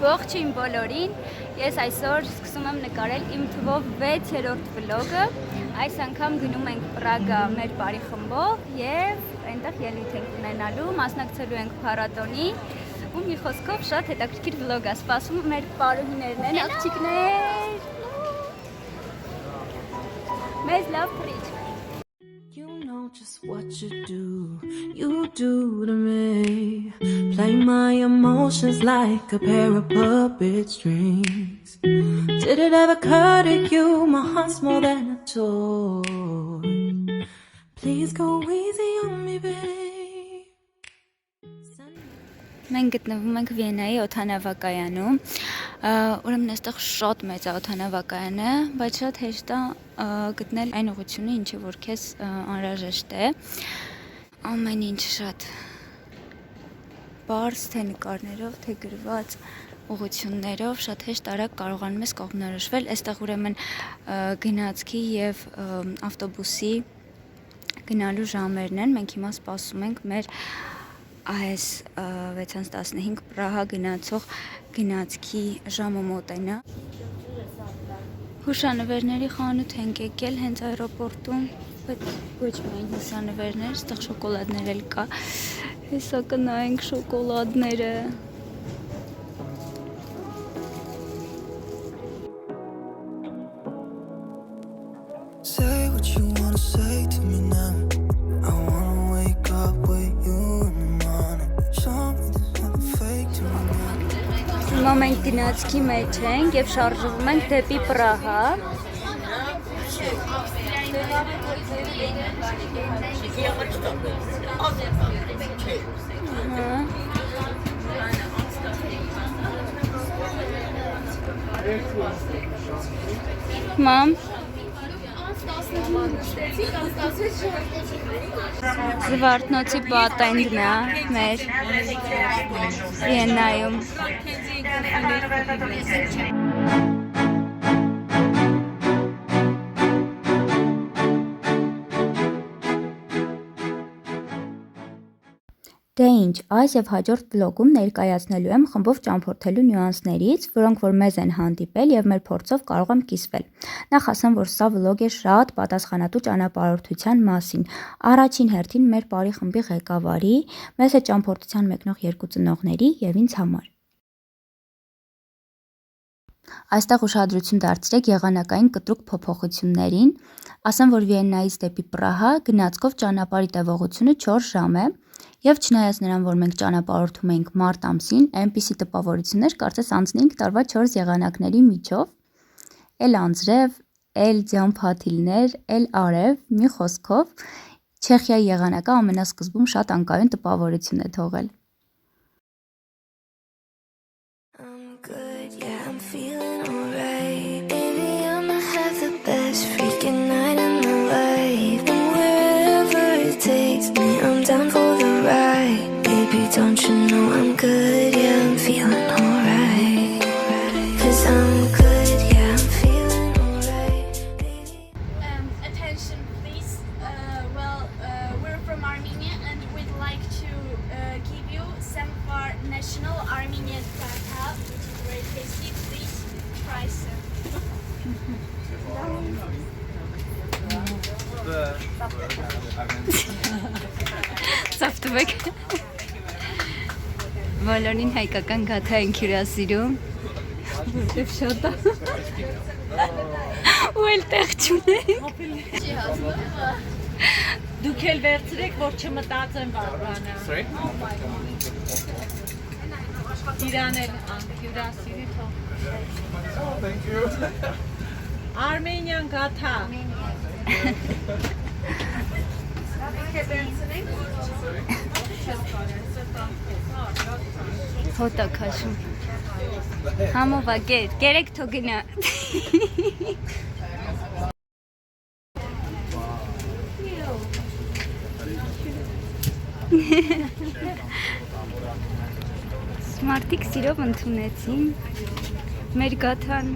Ողջույն բոլորին, ես այսօր սկսում եմ նկարել իմ թվով 6-րդ վլոգը, այս անգամ գնում ենք Պրագա մեր բարի խմբով և այնտեղ ելույթ ենք ունենալու, մասնակցելու ենք փառատոնի ու մի խոսքով շատ հետաքրքիր վլոգ է, սպասում մեր պարուհիներն են, աղջիկներ, մեզ լավ փրիչ։ Just what you do to me. Play my emotions like a pair of puppet strings. Did it ever occur to you my heart's more than a toy? Please go easy on me, babe. Մենք գտնվում ենք Վիեննայի օդանավակայանում, ուրեմն այստեղ շատ մեծ է օդանավակայանը, բայց շատ հեշտ է գտնել այն ուղղությունը, ինչը որ քեզ անհրաժեշտ է։ Ամեն ինչ շատ բարձ, թե նկարներով, թե գրված ուղղություններով, շատ հեշտ արագ կարողանում ես կողմնորոշվել։ Այստեղ ուրեմն գնացքի եւ ավտոբուսի գնալու ժամերն են, մենք հիմա սպասում ենք մեր այս 6:15 Պրահա գնացող գնացքի ժամը մոտենա։ Հուշանվերների խանութ ենք եկել հենց այրոպորտում, բայց ոչ միայն հուշանվերներ, այստեղ շոկոլադներ էլ կա։ Հեսա կնայենք շոկոլադները։ Say what you wanna say to me now. I wanna wake up with you in the morning. Show me there's nothing fake to me now. Հիմա մենք գնացքի մեջ ենք և շարժվում ենք դեպի Պրահա։ Մամ Զվարթնոցի պատենդն է մեր Վիեննայում։ Դե ինչ, այս և հաջորդ վլոգում ներկայացնելու եմ խմբով ճամփորդելու նյուանսներից, որոնք որ մեզ են հանդիպել և մեր փորձով կարող եմ կիսվել։ Նախ ասեմ, որ սա վլոգ է շատ պատասխանատու ճանապարհորդության մասին, առաջին հերթին մեր բարի խմբի ղեկավարի, մեզ հետ ճամփորդության մեկնող երկու ծնողների և ինձ համար։ Այստեղ ուշադրություն դարձրեք եղանակային կտրուկ փոփոխություններին, ասեմ, որ Վիեննայից դեպի Պրահա գնացքով ճանապարհի տևողությունը 4 ժամ է, և չնայած նրան, որ մենք ճանապարհորդում էինք մարտ ամսին, այնպիսի տպավորություններ կարծես անցնեինք տարվա 4 եղանակների միջով, էլ անձրև, էլ ձյան փաթիլներ, էլ արև, մի խոսքով, Չեխիայի եղանակը ամենասկզբում շատ անկայուն տպավորություն է թողել։ I'm good, yeah, I'm feeling alright. Baby, I'ma have the best freaking night in my life. And wherever it takes me, I'm down for the ride. Baby, don't you know I'm good, yeah, I'm feeling alright. 'Cause I'm good, yeah, I'm feeling alright. Attention please, we're from Armenia and we'd like to give you some of our national Armenian kakao, which is very tasty. Please try some. Ծավտվեք։ Բոլորին հայկական գաթա ենք հյուրասիրում, որտև շատ է։ Ու էլ տեղ չունենք։ Դուք էլ վերցրեք, որ չմտածեն բառանը։ Sorry? Իրան էլ հյուրասիրի թող։ Oh, thank you. Armenian gata։ Հոտ է քաշում։ Համով է գեր, գերեք թո գնա։ Մարդիկ սիրով ընդունեցին մեր գաթան։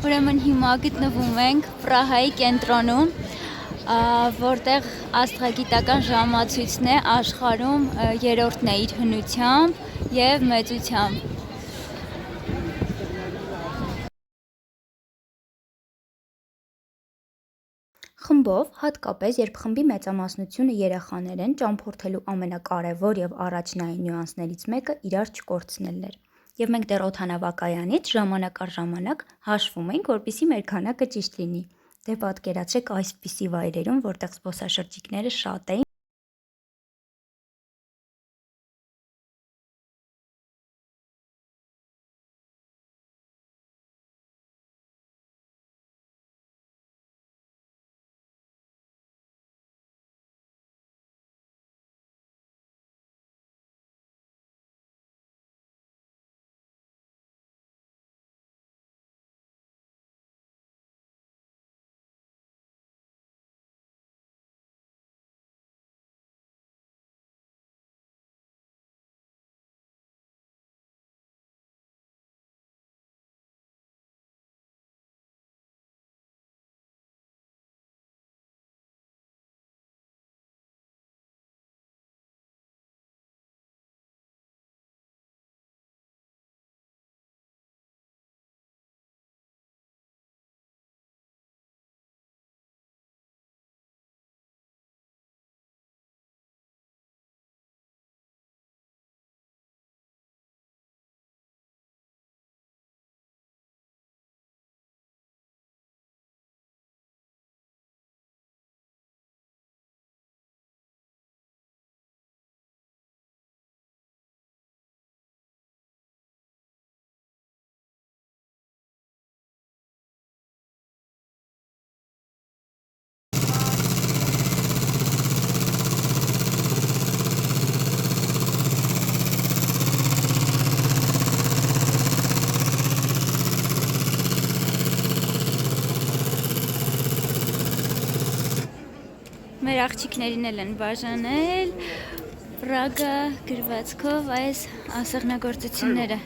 Ուրեմն հիմա գտնվում ենք Պրահայի կենտրոնում, որտեղ աստղագիտական ժամացույցն է աշխարհում երրորդն է իր հնությամբ եւ մեծությամբ։ Խմբով, հատկապես երբ խմբի մեծամասնությունը երեխաներ են, ճամփորդելու ամենակարևոր եւ առաջնային նյուանսներից մեկը իրար չկորցնելն էր։ Եվ մենք դեռ օդանավակայանից ժամանակ առ ժամանակ հաշվում ենք, որպեսզի մեր քանակը ճիշտ լինի։ Դե պատկերացրեք այսպիսի վայրերում, որտեղ զբոսաշրջիկները շատ էին։ Մեր աղջիկներին էլ են բաժանել Պրագա գրվածքով այս ասեղնագործությունները։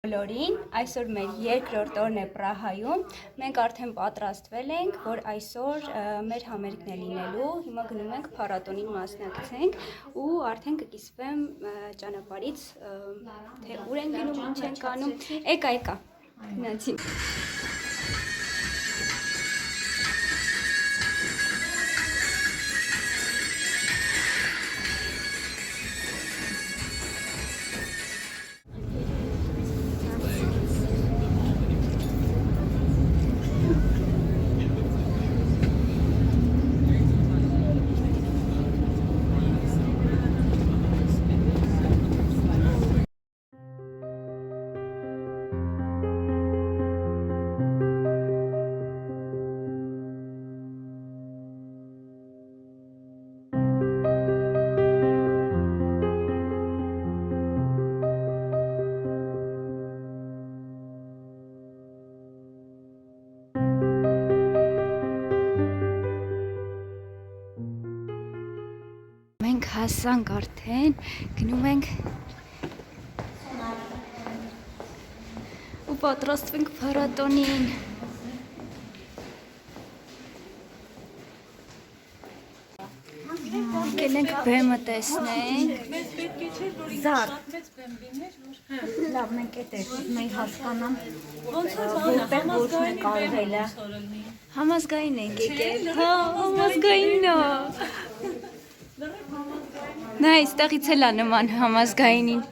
Բոլորին, այսօր մեր երկրորդ օրն է Պրահայում, մենք արդեն պատրաստվել ենք, որ այսօր մեր համերգն է լինելու, հիմա գնում ենք փառատոնին մասնակցենք ու արդեն կկիսվեմ ճանապարհից, թե ուր են գնում, ինչ են անում, եկա, գնացինք։ Մենք հասանք արդեն, գնում ենք ու պատրաստվենք փառատոնին։ Գնանք բեմը տեսնենք։ Լավ, մենք էդ մենք հասկանամ, որտեղ որն է կարողելը։ Համազգային ենք եկել։ Հա, համազգայինն է։ Նա այստեղից էլ է նման համազգայինին։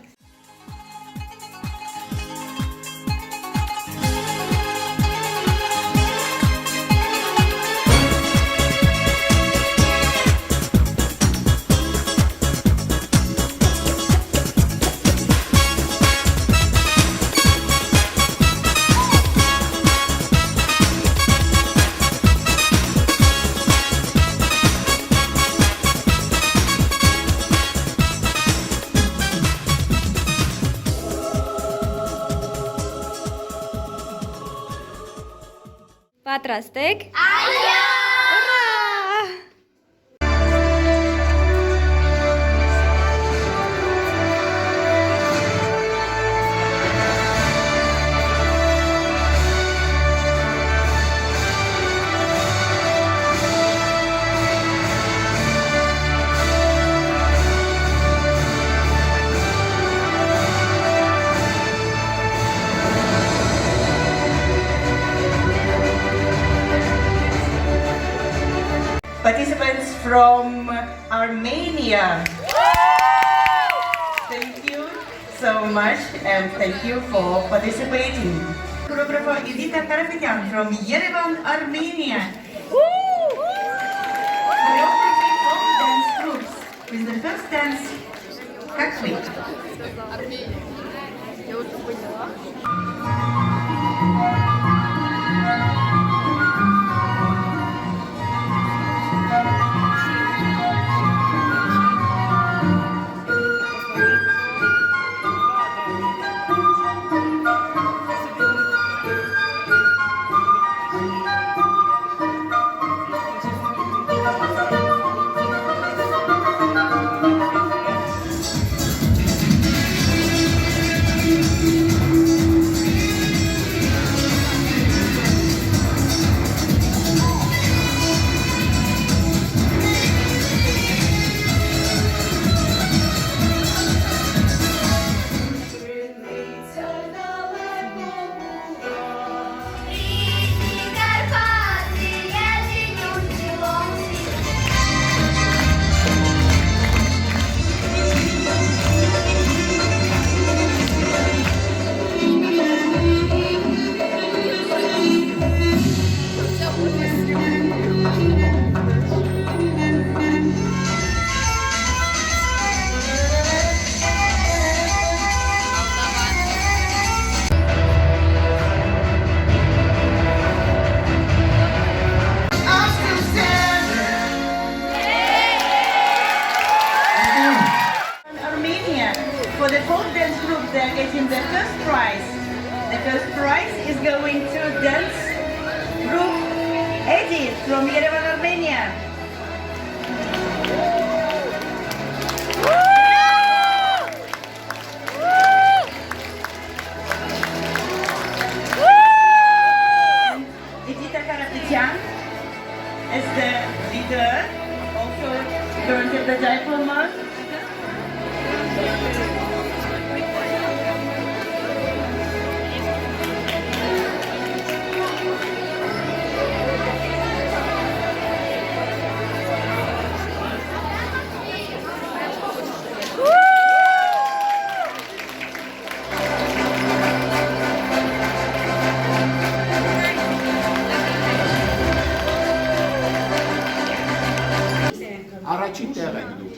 Պատրաստ եք։ Այո։ Participants from Armenia. Thank you so much and thank you for participating. Choreographer Edita Karapetyan from Yerevan, Armenia. Choreography of dance groups with the first dance, Kakli. For the folk dance group, they are getting the first prize. The first prize is going to dance group Edith from Yerevan, Armenia. Edita Karapetyan is the leader, also granted the diploma. Առաջին տեղ եք դու։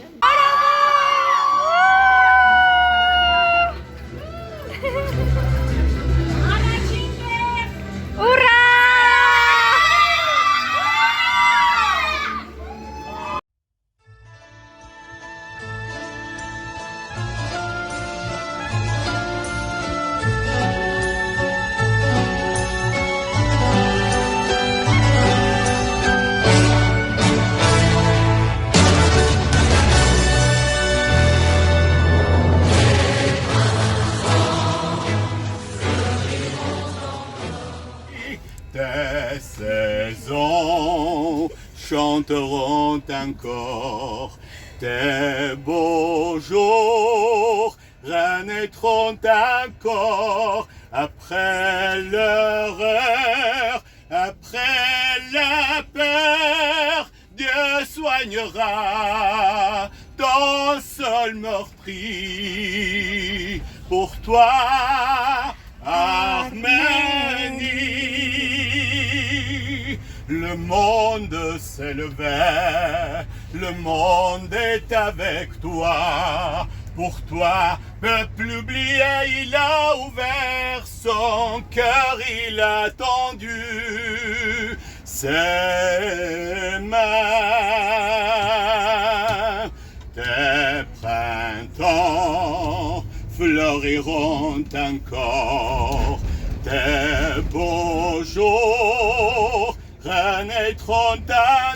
Ուրա! Tes saisons chanteront encore, tes beaux jours renaîtront encore après leur heure, après la peur, Dieu soignera ton sol meurtri pour toi, Arménie. Le monde s'est levé, le monde est avec toi. Pour toi, peuple oublié, il a ouvert son cœur, il a tendu ses mains. Tes printemps fleuriront encore, tes beaux jours naîtront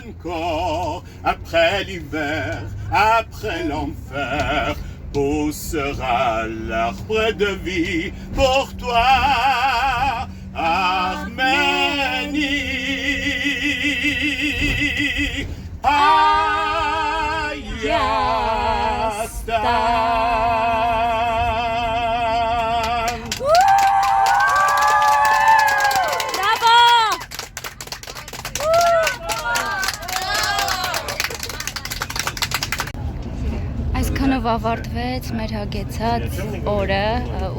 encore après l'hiver, après l'enfer. Poussera l'arbre de vie pour toi, Arménie. Ayastan. Այսքանով ավարտվեց մեր հագեցած օրը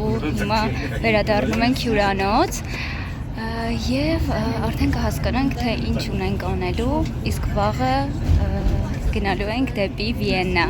ու հիմա վերադառնում ենք հյուրանոց եւ արդեն կհասկանանք թե ինչ ունենք անելու, իսկ վաղը գնալու ենք դեպի Վիեննա։